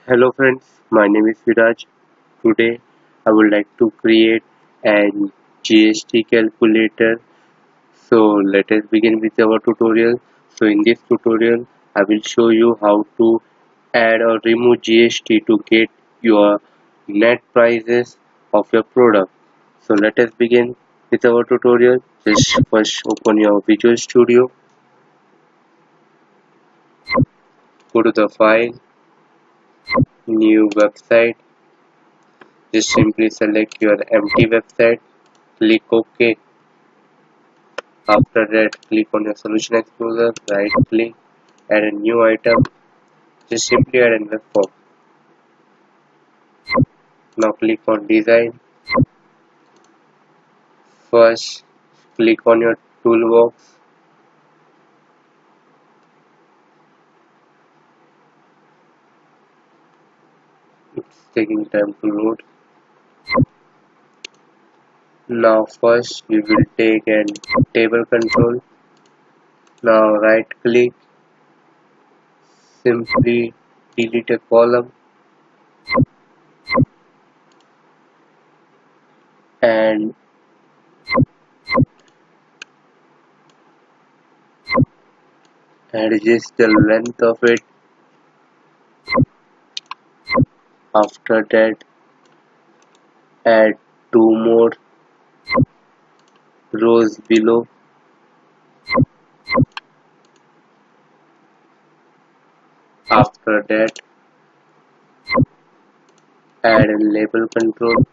Hello friends, my name is Viraj. Today I would like to create an GST calculator. So let us begin with our tutorial. So in this tutorial I will show you how to add or remove GST to get your net prices of your product. So let us begin with our tutorial. Just first open your Visual Studio, go to the file, new website. Just simply select your empty website, click OK. After that, click on your Solution Explorer, right click, add a new item. Just simply add a web form. Now click on Design. First, click on your toolbox. It's taking time to load. Now first, we will take an table control. Now right click, simply delete a column and adjust the length of it. After that, add two more rows below. After that, add a label control,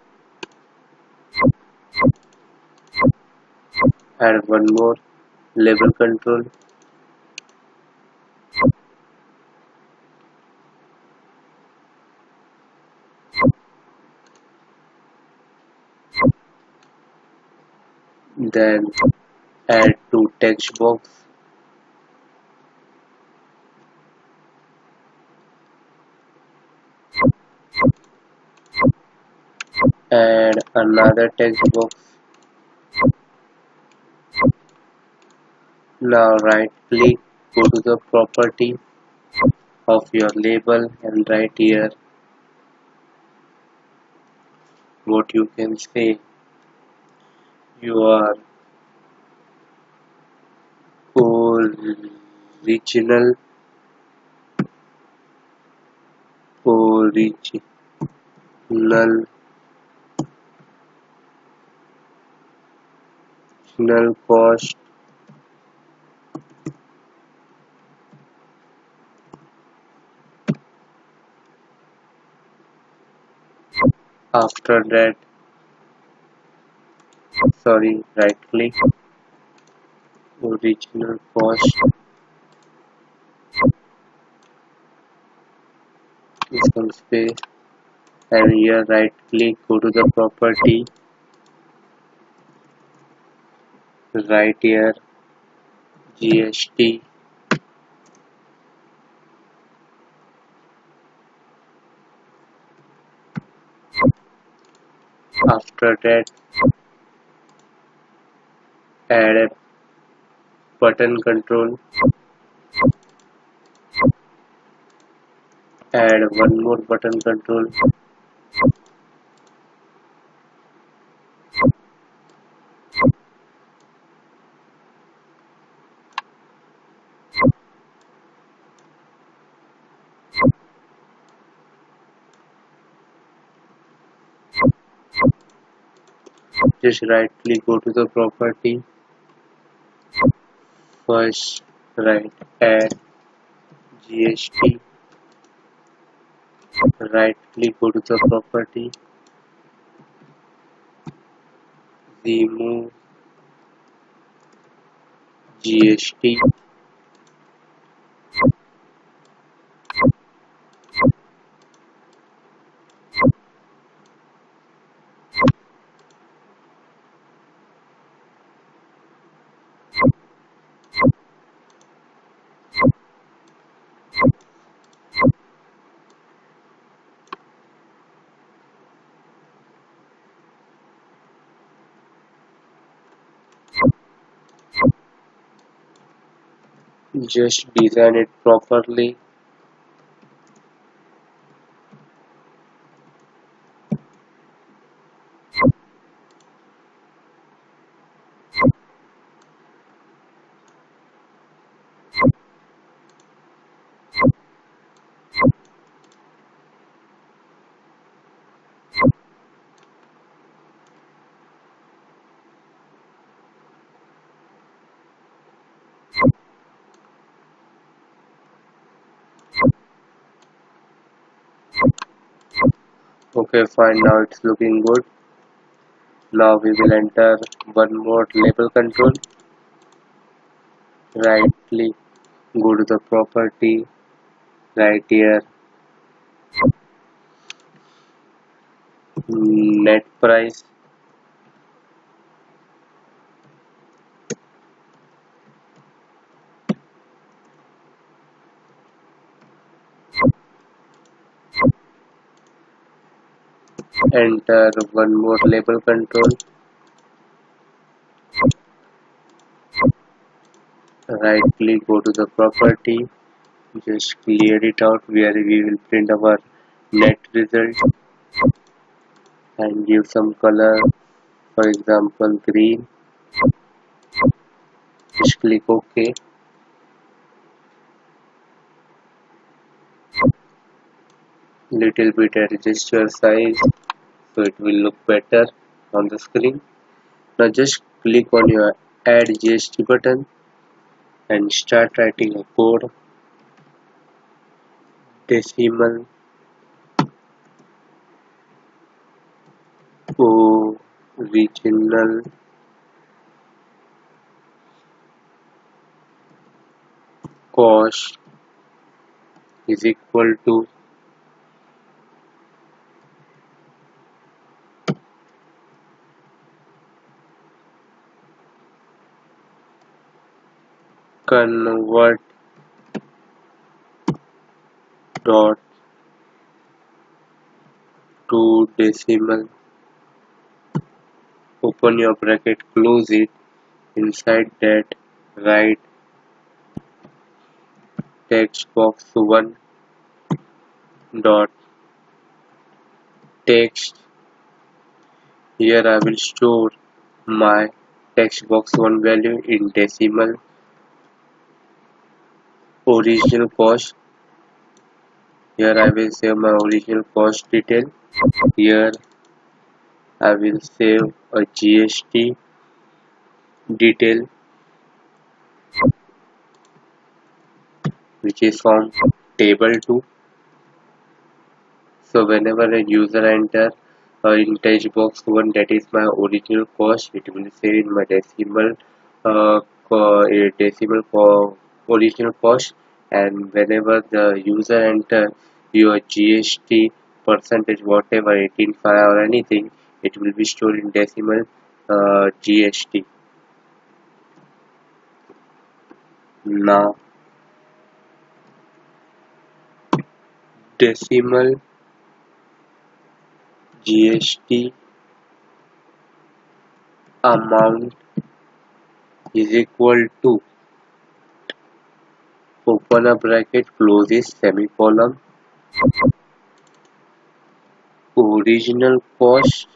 add one more label control, then add two text box, add another text box. Now right click, go to the property of your label and write here what you can say. Your original original cost after that, right click, original cost is some space, and here right click, go to the property, write here GST. After that, add a button control, add one more button control, just right click, go to the property, first right add GST, right click, go to the property, remove GST, just design it properly. Okay, fine. Now it's looking good. Now we will enter one more label control. Right click, go to the property, right here, net price, enter one more label control, right click, go to the property, just clear it out where we will print our net result and give some color, for example green. Just click OK. Little bit adjust your size so it will look better on the screen. Now just click on your add GST button and start writing a code, decimal, original cost is equal to convert dot to decimal, open your bracket, close it, inside that write text box 1 dot text. Here I will store my text box 1 value in decimal. Original cost, here I will save my original cost detail. Here I will save a GST detail which is from table 2. So whenever a user enter in text box 1, that is my original cost, it will say in my decimal original cost, and whenever the user enter your GST percentage whatever 18.5 or anything, it will be stored in decimal GST. Now decimal GST amount is equal to, open a bracket, close this semicolon, original cost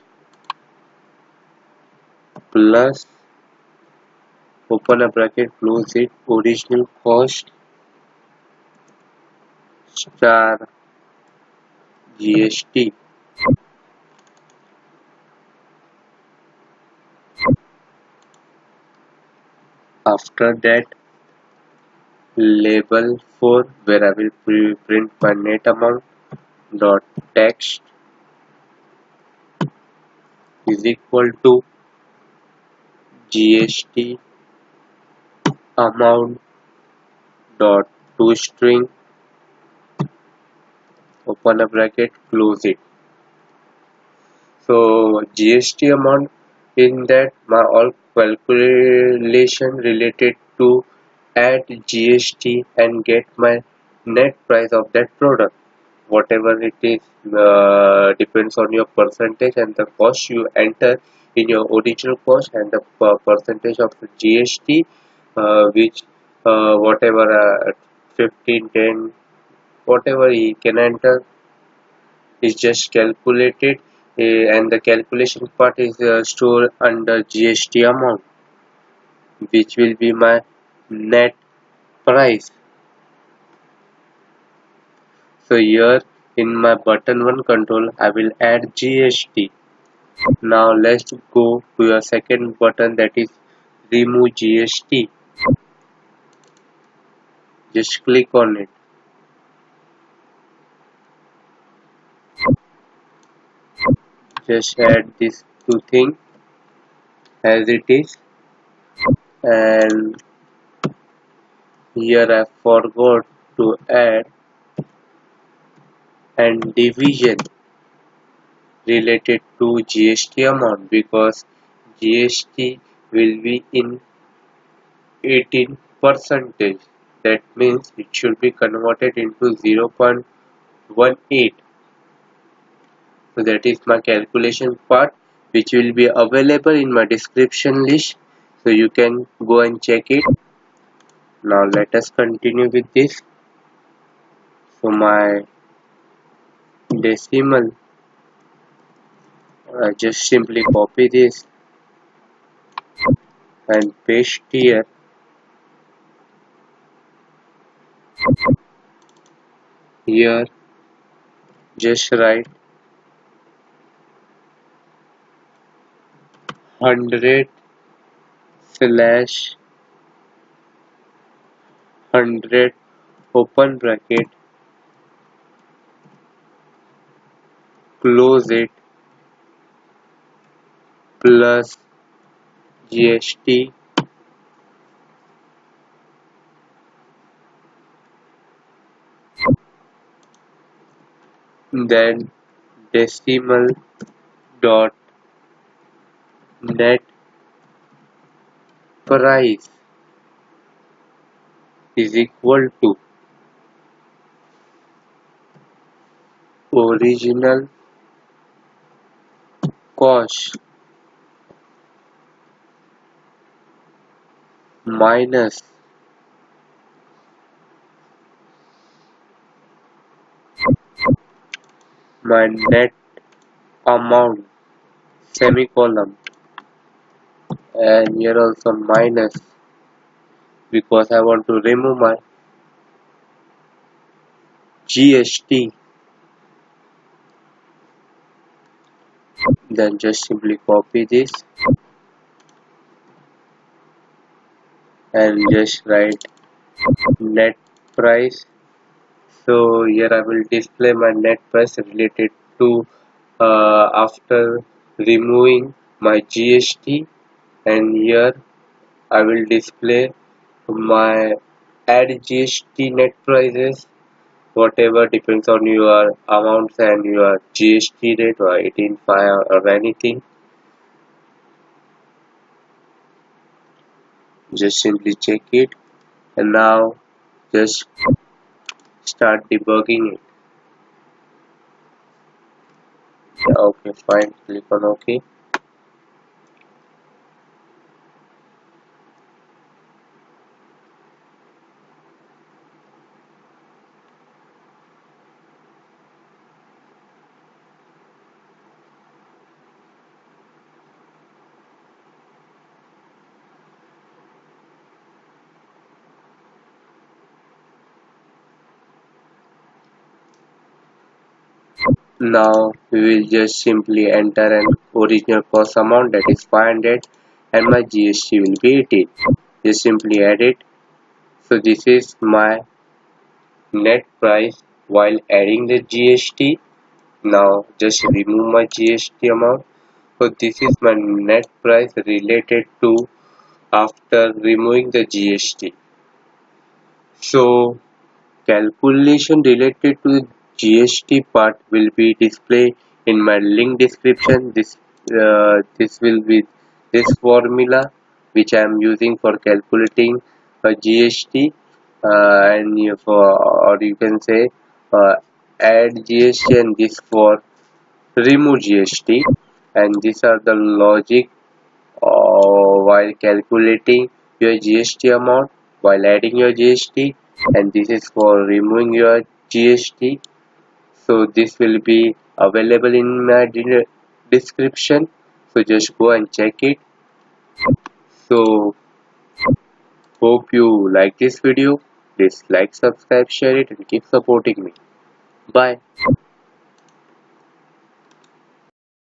plus, open a bracket, close it, original cost star GST. After that, label 4 where I will print my net amount dot text is equal to GST amount dot toString, open a bracket, close it. So GST amount, in that my all calculation related to add GST and get my net price of that product. Whatever it is depends on your percentage and the cost you enter in your original cost and the percentage of GST which whatever 15, 10, whatever you can enter is just calculated, and the calculation part is stored under GST amount, which will be my net price. So here in my button 1 control I will add GST. Now let's go to your second button, that is remove GST. Just click on it. just add these two things as it is, and here I forgot to add and division related to GST amount because GST will be in 18 percentage. That means it should be converted into 0.18. So that is my calculation part, which will be available in my description list. So you can go and check it. Now let us continue with this. So my decimal, just simply copy this and paste here. Here just write 100 slash 100 open bracket, close it, plus GST, then decimal dot net price is equal to original cost minus my net amount, semicolon, and here also minus because I want to remove my GST. Then just simply copy this and just write net price. So here I will display my net price related to after removing my GST, and here I will display my add GST net prices, whatever depends on your amounts and your GST rate or 18.5 or anything. Just simply check it, and now just start debugging it. Okay, fine, click on OK. Now we will just simply enter an original cost amount, that is 500, and my GST will be 18. Just simply add it. So this is my net price while adding the GST. Now just remove my GST amount. So this is my net price related to after removing the GST. So calculation related to GST part will be displayed in my link description. This will be this formula which I am using for calculating GST, and for, or you can say, uh, add GST, and this for remove GST, and these are the logic while calculating your GST amount, while adding your GST, and this is for removing your GST. So this will be available in my description, so just go and check it. So hope you like this video. Please like, subscribe, share it, and keep supporting me. Bye.